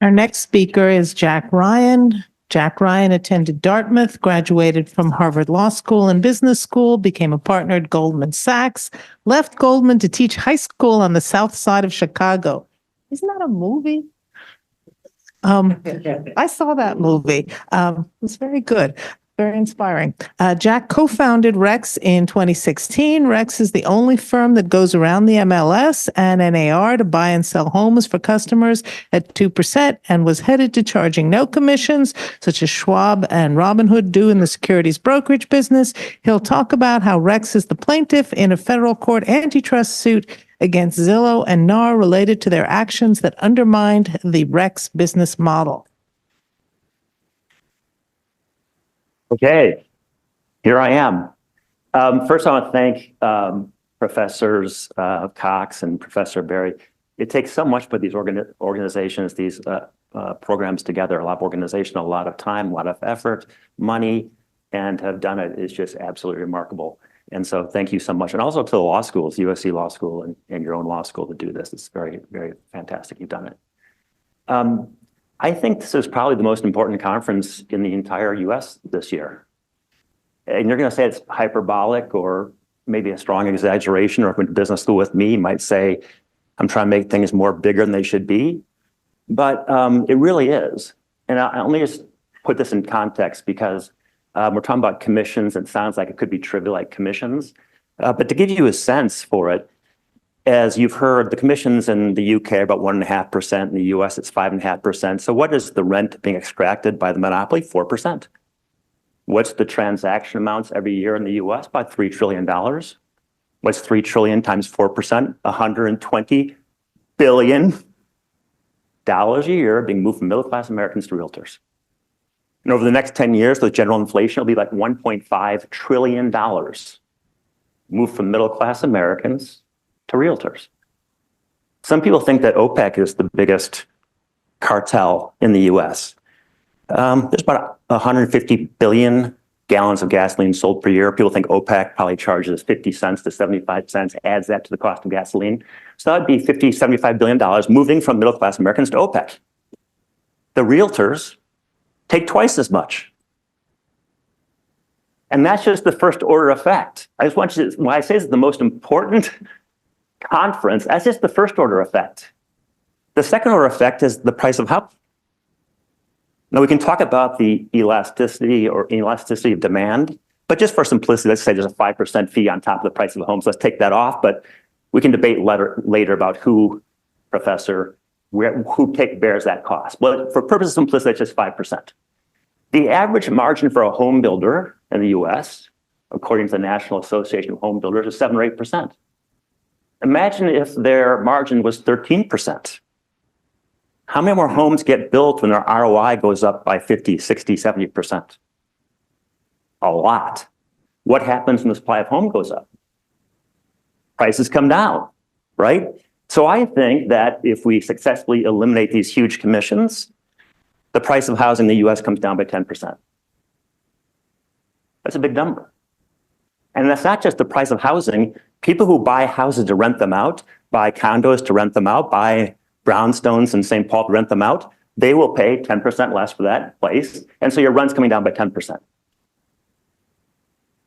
Our next speaker is Jack Ryan. Jack Ryan attended Dartmouth, graduated from Harvard Law School and Business School, became a partner at Goldman Sachs, left Goldman to teach high school on the south side of Chicago. Isn't that a movie? I saw that movie. It was very good. Very inspiring. Jack co-founded Rex in 2016. Rex is the only firm that goes around the MLS and NAR to buy and sell homes for customers at 2% and was headed to charging no commissions, such as Schwab and Robinhood do in the securities brokerage business. He'll talk about how Rex is the plaintiff in a federal court antitrust suit against Zillow and NAR related to their actions that undermined the Rex business model. Okay, here I am. First, I want to thank Professors Cox and Professor Berry. It takes so much to put these organizations, these programs together, a lot of organization, a lot of time, a lot of effort, money, and to have done it is just absolutely remarkable. And so thank you so much. And also to the law schools, USC Law School and your own law school to do this. It's very, very fantastic you've done it. I think this is probably the most important conference in the entire US this year. And you're going to say it's hyperbolic or maybe a strong exaggeration, or if you went to business school with me, you might say, I'm trying to make things more bigger than they should be. But it really is. And let me just put this in context because we're talking about commissions. It sounds like it could be trivial like commissions. But to give you a sense for it, as you've heard, the commissions in the UK are about 1.5%. In the US, it's 5.5%. So what is the rent being extracted by the monopoly? 4%. What's the transaction amounts every year in the US? About $3 trillion. What's 3 trillion times 4%? $120 billion a year being moved from middle-class Americans to realtors. And over the next 10 years, the general inflation will be like $1.5 trillion moved from middle-class Americans to realtors. Some people think that OPEC is the biggest cartel in the US. There's about 150 billion gallons of gasoline sold per year. People think OPEC probably charges 50 cents to 75 cents, adds that to the cost of gasoline. So that'd be $50, $75 billion moving from middle-class Americans to OPEC. The realtors take twice as much. And that's just the first order effect. I just want you to, when I say it's the most important conference, that's just the first order effect. The second order effect is the price of house. Now we can talk about the elasticity of demand, but just for simplicity, let's say there's a 5% fee on top of the price of the home. So let's take that off, but we can debate later about who bears that cost. But for purposes of simplicity, it's just 5%. The average margin for a home builder in the US, according to the National Association of Home Builders, is 7 or 8%. Imagine if their margin was 13%. How many more homes get built when their ROI goes up by 50, 60, 70%? A lot. What happens when the supply of home goes up? Prices come down, right? So I think that if we successfully eliminate these huge commissions, the price of housing in the US comes down by 10%. That's a big number. And that's not just the price of housing. People who buy houses to rent them out, buy condos to rent them out, buy brownstones in St. Paul to rent them out, they will pay 10% less for that place. And so your rent's coming down by 10%.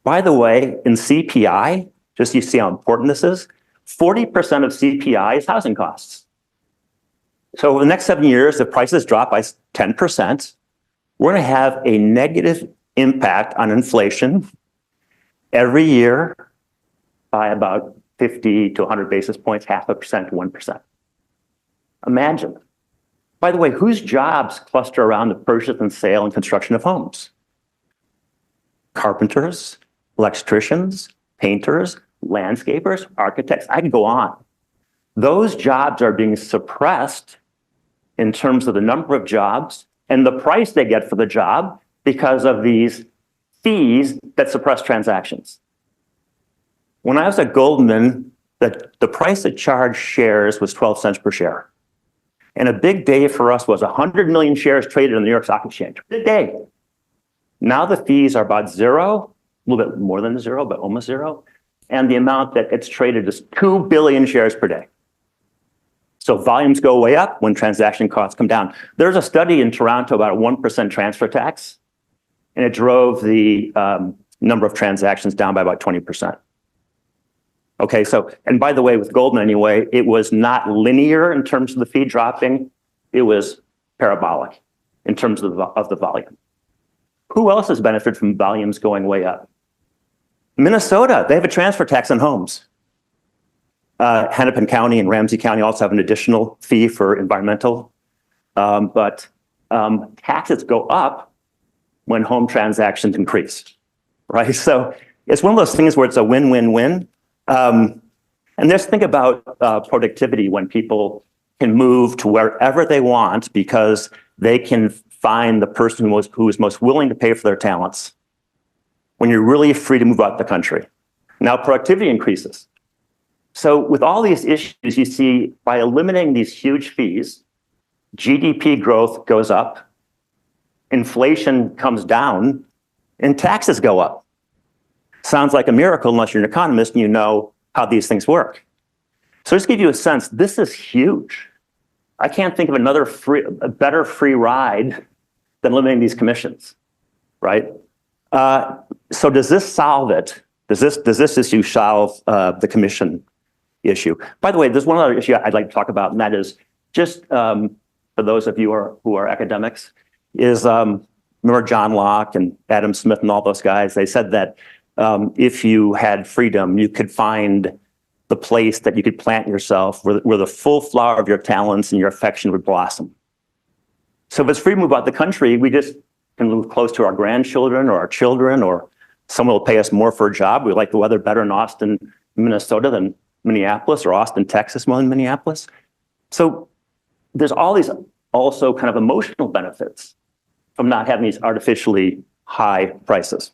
By the way, in CPI, just so you see how important this is, 40% of CPI is housing costs. So over the next 7 years, if prices drop by 10%, we're going to have a negative impact on inflation every year by about 50 to 100 basis points, 0.5% to 1%. Imagine. By the way, whose jobs cluster around the purchase and sale and construction of homes? Carpenters, electricians, painters, landscapers, architects, I could go on. Those jobs are being suppressed in terms of the number of jobs and the price they get for the job because of these fees that suppress transactions. When I was at Goldman, the price to charge shares was 12 cents per share. And a big day for us was 100 million shares traded on the New York Stock Exchange. Big day. Now the fees are about zero, a little bit more than zero, but almost zero. And the amount that gets traded is 2 billion shares per day. So volumes go way up when transaction costs come down. There's a study in Toronto about a 1% transfer tax, and it drove the number of transactions down by about 20%. Okay, so, and by the way, with Goldman anyway, it was not linear in terms of the fee dropping. It was parabolic in terms of the volume. Who else has benefited from volumes going way up? Minnesota, they have a transfer tax on homes. Hennepin County and Ramsey County also have an additional fee for environmental. But taxes go up when home transactions increase, right? So it's one of those things where it's a win-win-win. And just think about productivity when people can move to wherever they want because they can find the person who is most willing to pay for their talents when you're really free to move out the country. Now productivity increases. So with all these issues, you see by eliminating these huge fees, GDP growth goes up, inflation comes down, and taxes go up. Sounds like a miracle unless you're an economist and you know how these things work. So just to give you a sense, this is huge. I can't think of a better free ride than eliminating these commissions, right? So does this solve it? Does this issue solve the commission issue? By the way, there's one other issue I'd like to talk about, and that is just for those of you who are academics, is remember John Locke and Adam Smith and all those guys? They said that if you had freedom, you could find the place that you could plant yourself where the full flower of your talents and your affection would blossom. So if it's free to move out the country, we just can move close to our grandchildren or our children, or someone will pay us more for a job. We like the weather better in Austin, Minnesota than Minneapolis, or Austin, Texas more than Minneapolis. So there's all these also kind of emotional benefits from not having these artificially high prices.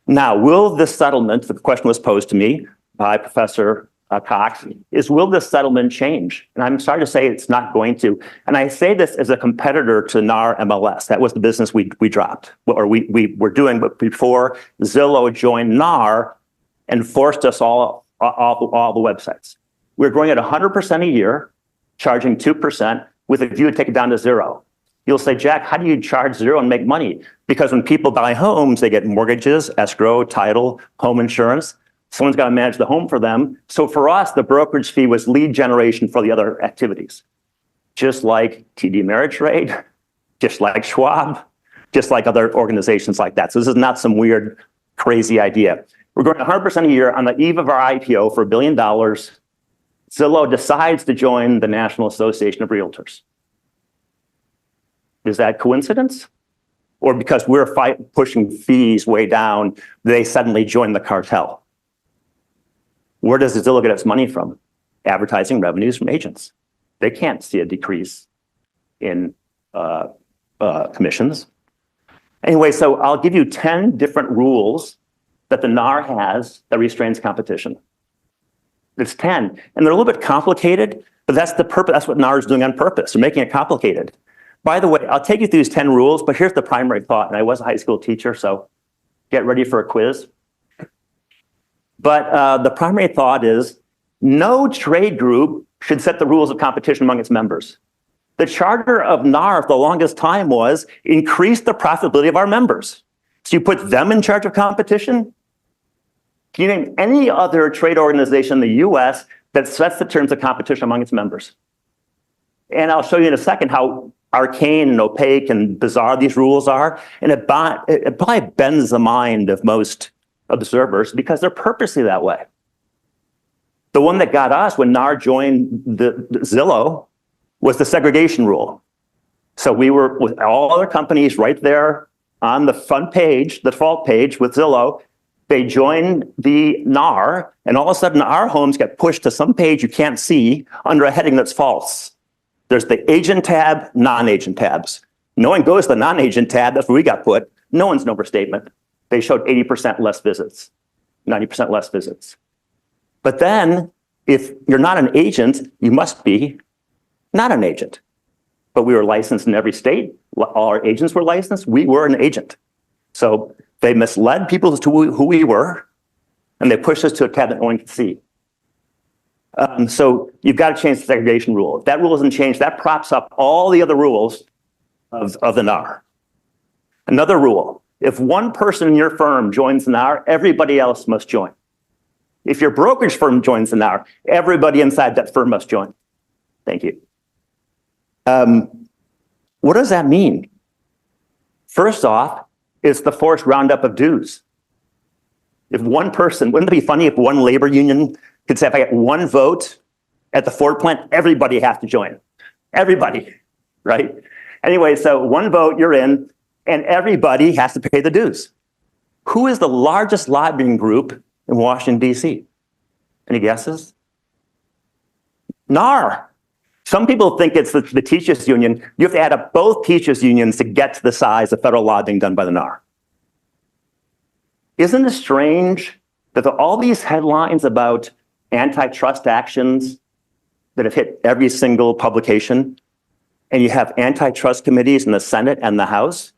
Now, will this settlement, the question was posed to me by Professor Cox, is will this settlement change? And I'm sorry to say it's not going to. And I say this as a competitor to NAR MLS. That was the business we dropped, or we were doing, but before Zillow joined NAR and forced us all the websites. We're growing at 100% a year, charging 2% with a view to take it down to zero. You'll say, Jack, how do you charge zero and make money? Because when people buy homes, they get mortgages, escrow, title, home insurance. Someone's got to manage the home for them. So for us, the brokerage fee was lead generation for the other activities. Just like TD Ameritrade, just like Schwab, just like other organizations like that. So this is not some weird, crazy idea. We're growing 100% a year. On the eve of our IPO for $1 billion, Zillow decides to join the National Association of Realtors. Is that coincidence? Or because we're pushing fees way down, they suddenly join the cartel? Where does Zillow get its money from? Advertising revenues from agents. They can't see a decrease in commissions. Anyway, so I'll give you 10 different rules that the NAR has that restrains competition. It's 10, and they're a little bit complicated, but that's the purpose. That's what NAR is doing on purpose. They're making it complicated. By the way, I'll take you through these 10 rules, but here's the primary thought, and I was a high school teacher, so get ready for a quiz. But the primary thought is no trade group should set the rules of competition among its members. The charter of NAR for the longest time was increase the profitability of our members. So you put them in charge of competition? Can you name any other trade organization in the US that sets the terms of competition among its members? And I'll show you in a second how arcane and opaque and bizarre these rules are. And it probably bends the mind of most observers because they're purposely that way. The one that got us when NAR joined the Zillow was the segregation rule. So we were with all other companies right there on the front page, the default page with Zillow. They joined the NAR, and all of a sudden our homes get pushed to some page you can't see under a heading that's false. There's the agent tab, non-agent tabs. No one goes to the non-agent tab, that's where we got put. No one's an overstatement. They showed 80% less visits, 90% less visits. But then, if you're not an agent, you must be not an agent. But we were licensed in every state. All our agents were licensed. We were an agent. So they misled people as to who we were, and they pushed us to a tab that no one could see. So you've got to change the segregation rule. If that rule isn't changed, that props up all the other rules of the NAR. Another rule, if one person in your firm joins the NAR, everybody else must join. If your brokerage firm joins the NAR, everybody inside that firm must join. Thank you. What does that mean? First off, it's the forced roundup of dues. If one person, wouldn't it be funny if one labor union could say, if I get one vote at the Ford plant, everybody has to join. Everybody, right? Anyway, so one vote, you're in, and everybody has to pay the dues. Who is the largest lobbying group in Washington, D.C.? Any guesses? NAR. Some people think it's the teachers union. You have to add up both teachers unions to get to the size of federal lobbying done by the NAR. Isn't it strange that all these headlines about antitrust actions that have hit every single publication, and you have antitrust committees in the Senate and the House,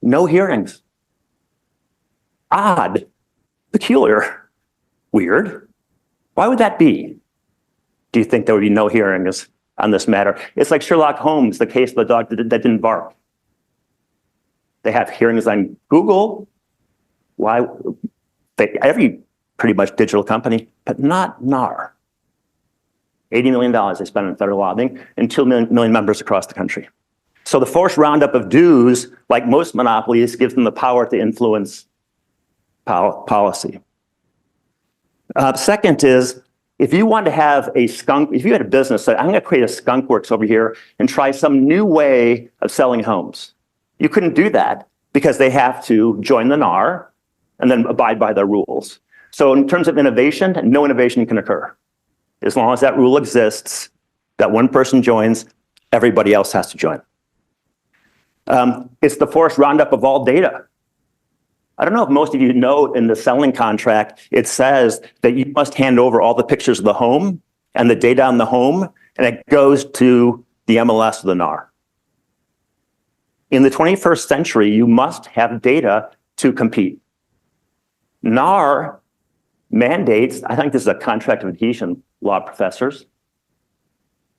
no hearings? Odd, peculiar, weird. Why would that be? Do you think there would be no hearings on this matter? It's like Sherlock Holmes, the case of the dog that didn't bark. They have hearings on Google. Why? Every pretty much digital company, but not NAR. $80 million they spend on federal lobbying and 2 million members across the country. So the forced roundup of dues, like most monopolies, gives them the power to influence policy. Second is, if you want to have a skunk, if you had a business that I'm going to create a skunk works over here and try some new way of selling homes, you couldn't do that because they have to join the NAR and then abide by their rules. So in terms of innovation, no innovation can occur. As long as that rule exists, that one person joins, everybody else has to join. It's the forced roundup of all data. I don't know if most of you know, in the selling contract, it says that you must hand over all the pictures of the home and the data on the home, and it goes to the MLS of the NAR. In the 21st century, you must have data to compete. NAR mandates, I think this is a contract of adhesion law, professors,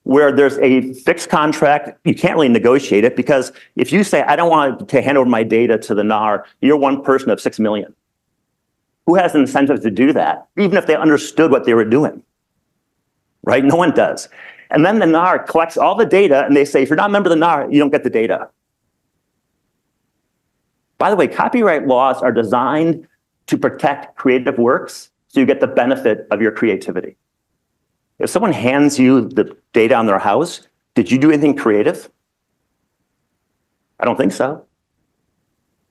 where there's a fixed contract. You can't really negotiate it, because if you say, I don't want to hand over my data to the NAR, you're one person of 6 million. Who has an incentive to do that, even if they understood what they were doing? Right? No one does. And then the NAR collects all the data, and they say, if you're not a member of the NAR, you don't get the data. By the way, copyright laws are designed to protect creative works, so you get the benefit of your creativity. If someone hands you the data on their house, did you do anything creative? I don't think so.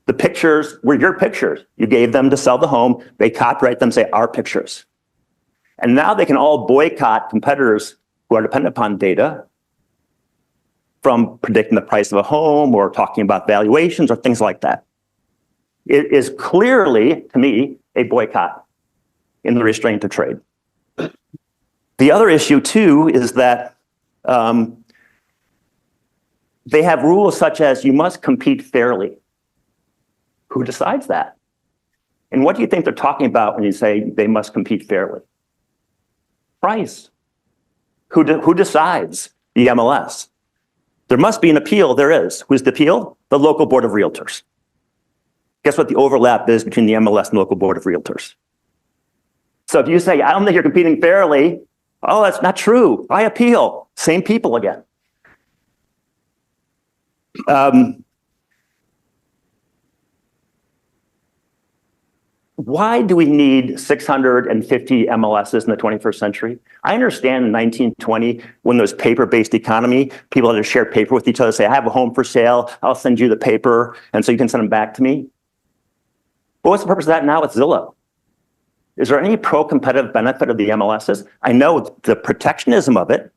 The pictures were your pictures. You gave them to sell the home. They copyright them, say, our pictures. And now they can all boycott competitors who are dependent upon data, from predicting the price of a home or talking about valuations or things like that. It is clearly, to me, a boycott in the restraint of trade. The other issue, too, is that they have rules such as you must compete fairly. Who decides that? And what do you think they're talking about when you say they must compete fairly? Price. Who decides the MLS? There must be an appeal. There is. Who's the appeal? The local board of realtors. Guess what the overlap is between the MLS and the local board of realtors? So if you say, I don't think you're competing fairly, oh, that's not true, I appeal. Same people again. Why do we need 650 MLSs in the 21st century? I understand in 1920, when there was paper-based economy, people had to share paper with each other, say, I have a home for sale, I'll send you the paper, and so you can send them back to me. But what's the purpose of that now with Zillow? Is there any pro-competitive benefit of the MLSs? I know the protectionism of it.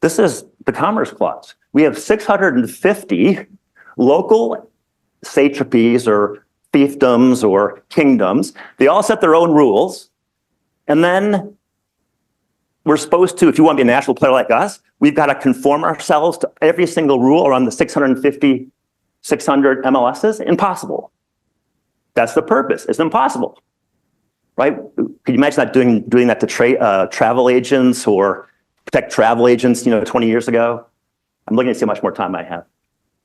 This is the Commerce Clause. We have 650 local satrapies or fiefdoms or kingdoms. They all set their own rules. And then we're supposed to, if you want to be a national player like us, we've got to conform ourselves to every single rule around the 600 MLSs. Impossible. That's the purpose. It's impossible. right? Could you imagine that doing that to travel agents or protect travel agents, 20 years ago? I'm looking to see how much more time I have.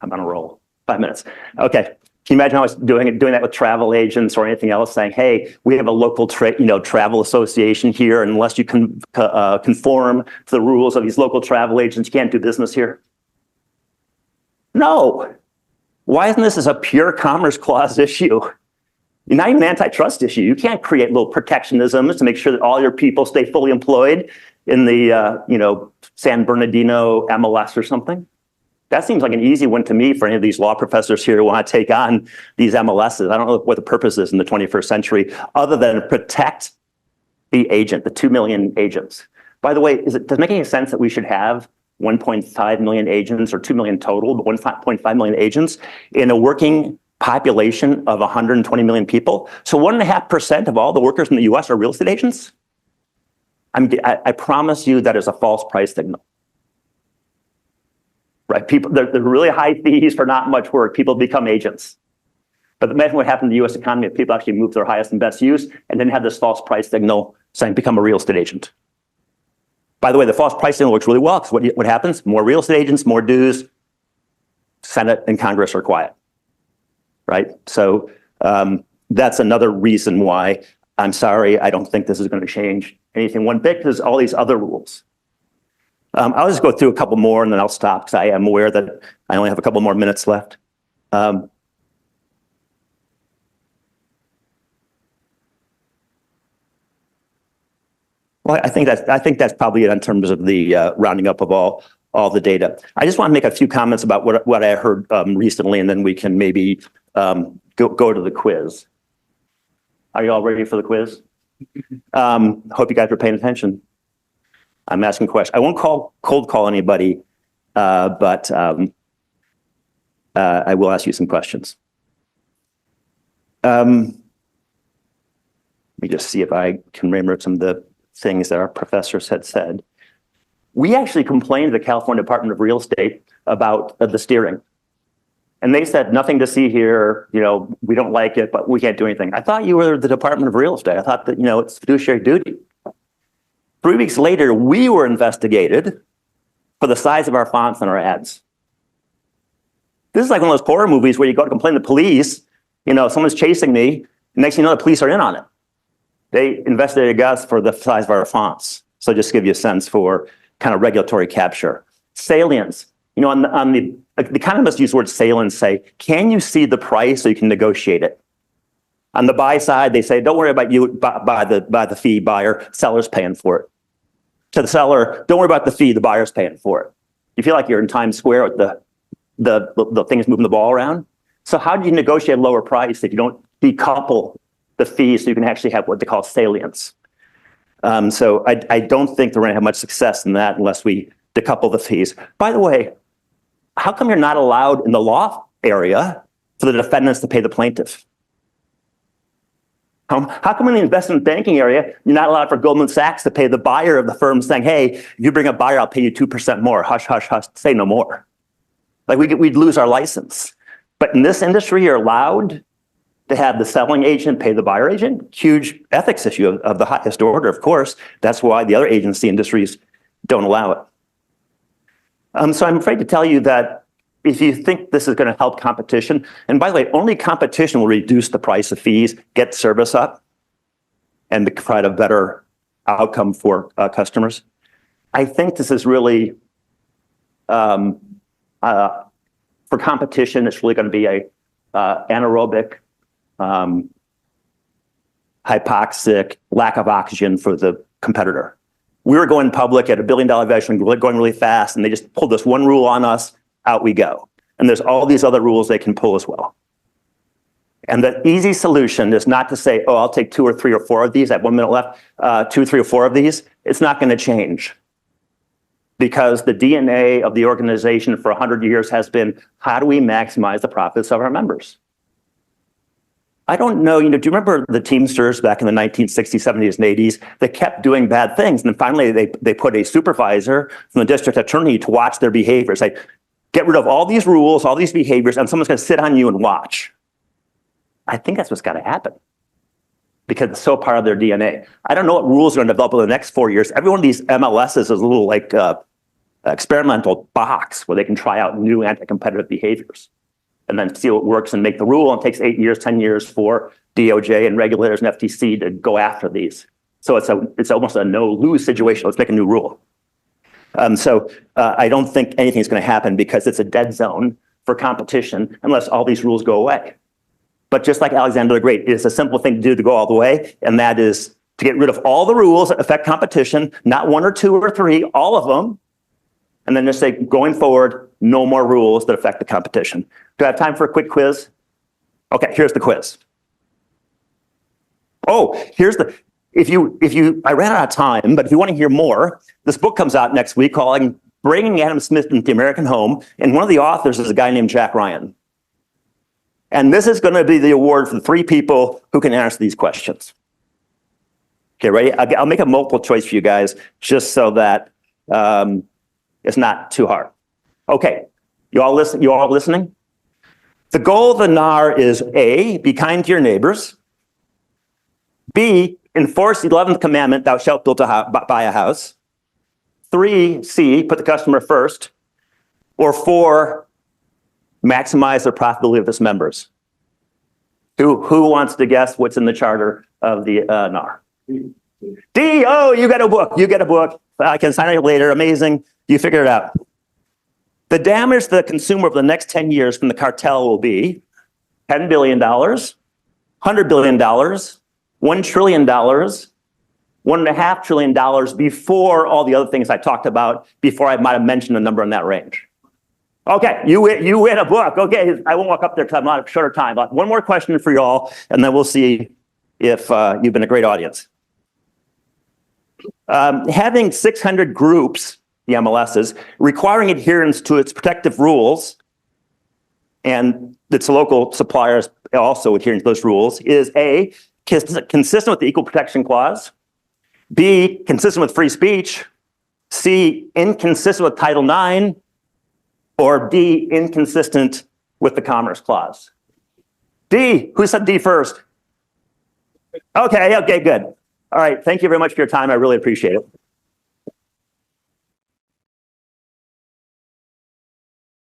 I'm on a roll. 5 minutes. Okay. Can you imagine how I was doing that with travel agents or anything else, saying, hey, we have a local travel association here, and unless you can conform to the rules of these local travel agents, you can't do business here? No. Why isn't this a pure Commerce Clause issue? Not even an antitrust issue. You can't create little protectionisms to make sure that all your people stay fully employed in the San Bernardino MLS or something. That seems like an easy one to me for any of these law professors here who want to take on these MLSs. I don't know what the purpose is in the 21st century other than protect the agent, the 2 million agents. By the way, does it make any sense that we should have 1.5 million agents or 2 million total, but 1.5 million agents in a working population of 120 million people? So 1.5% of all the workers in the US are real estate agents? I promise you that is a false price signal. Right? People, they're really high fees for not much work. People become agents. But imagine what happened to the US economy if people actually moved to their highest and best use and then had this false price signal saying become a real estate agent. By the way, the false price signal works really well because what happens? More real estate agents, more dues, Senate and Congress are quiet. Right? So that's another reason why I'm sorry, I don't think this is going to change anything one bit because all these other rules. I'll just go through a couple more and then I'll stop because I am aware that I only have a couple more minutes left. Well, I think that's probably it in terms of the rounding up of all the data. I just want to make a few comments about what I heard recently, and then we can maybe go to the quiz. Are you all ready for the quiz? Hope you guys are paying attention. I'm asking questions. I won't cold call anybody, but I will ask you some questions. Let me just see if I can remember some of the things that our professors had said. We actually complained to the California Department of Real Estate about the steering. And they said, nothing to see here, we don't like it, but we can't do anything. I thought you were the Department of Real Estate. I thought that, it's fiduciary duty. 3 weeks later, we were investigated for the size of our fonts and our ads. This is like one of those horror movies where you go to complain to the police, someone's chasing me, and next thing you know, the police are in on it. They investigated us for the size of our fonts. So just to give you a sense for kind of regulatory capture. Salience, on the economists use the word salience, say, can you see the price so you can negotiate it? On the buy side, they say, don't worry about you by the fee, buyer, seller's paying for it. To the seller, don't worry about the fee, the buyer's paying for it. You feel like you're in Times Square with the things moving the ball around. So how do you negotiate a lower price if you don't decouple the fee so you can actually have what they call salience? So I don't think they're going to have much success in that unless we decouple the fees. By the way, how come you're not allowed in the law area for the defendants to pay the plaintiff? How come in the investment banking area, you're not allowed for Goldman Sachs to pay the buyer of the firm saying, hey, if you bring a buyer, I'll pay you 2% more. Hush, hush, hush, say no more. Like we'd lose our license. But in this industry, you're allowed to have the selling agent pay the buyer agent. Huge ethics issue of the highest order, of course. That's why the other agency industries don't allow it. So I'm afraid to tell you that if you think this is going to help competition, and by the way, only competition will reduce the price of fees, get service up, and provide a better outcome for customers. I think this is really, for competition, it's really going to be a anaerobic, hypoxic, lack of oxygen for the competitor. We were going public at $1 billion valuation, going really fast, and they just pulled this one rule on us. Out we go. And there's all these other rules they can pull as well. And the easy solution is not to say, oh, I'll take 2 or 3 or 4 of these. I have 1 minute left. 2, 3, or 4 of these. It's not going to change. Because the DNA of the organization for 100 years has been, how do we maximize the profits of our members? I don't know, do you remember the Teamsters back in the 1960s, 70s, and 80s? They kept doing bad things. And then finally, they put a supervisor from the district attorney to watch their behavior. Say, get rid of all these rules, all these behaviors, and someone's going to sit on you and watch. I think that's what's got to happen. because it's so part of their DNA. I don't know what rules are going to develop in the next 4 years. Every one of these MLSs is a little like experimental box where they can try out new anti-competitive behaviors and then see what works and make the rule. And it takes 8 years, 10 years for DOJ and regulators and FTC to go after these. So it's almost a no-lose situation. Let's make a new rule. I don't think anything's going to happen because it's a dead zone for competition unless all these rules go away. But just like Alexander the Great, it's a simple thing to do to go all the way, and that is to get rid of all the rules that affect competition, not 1 or 2 or 3, all of them, and then just say, going forward, no more rules that affect the competition. Do I have time for a quick quiz? Okay, here's the quiz. Oh, I ran out of time, but if you want to hear more, this book comes out next week called Bringing Adam Smith into the American Home, and one of the authors is a guy named Jack Ryan. And this is going to be the award for the 3 people who can answer these questions. Okay, ready? I'll make a multiple choice for you guys just so that it's not too hard. Okay, you all listening? The goal of the NAR is A, be kind to your neighbors. B, enforce the 11th commandment, thou shalt buy a house. 3, C, put the customer first. Or 4, maximize the profitability of its members. Who wants to guess what's in the charter of the NAR? D, oh, you got a book. You get a book. I can sign it later. Amazing. You figured it out. The damage to the consumer over the next 10 years from the cartel will be $10 billion, $100 billion, $1 trillion, $1.5 trillion before all the other things I talked about, before I might have mentioned a number in that range. Okay, you win a book. Okay, I won't walk up there because I'm not a shorter time. But one more question for you all, and then we'll see if you've been a great audience. Having 600 groups, the MLSs, requiring adherence to its protective rules, and its local suppliers also adhering to those rules, is A, consistent with the Equal Protection Clause, B, consistent with free speech, C, inconsistent with Title IX, or D, inconsistent with the Commerce Clause. D, who said D first? Okay, good. All right, thank you very much for your time. I really appreciate it.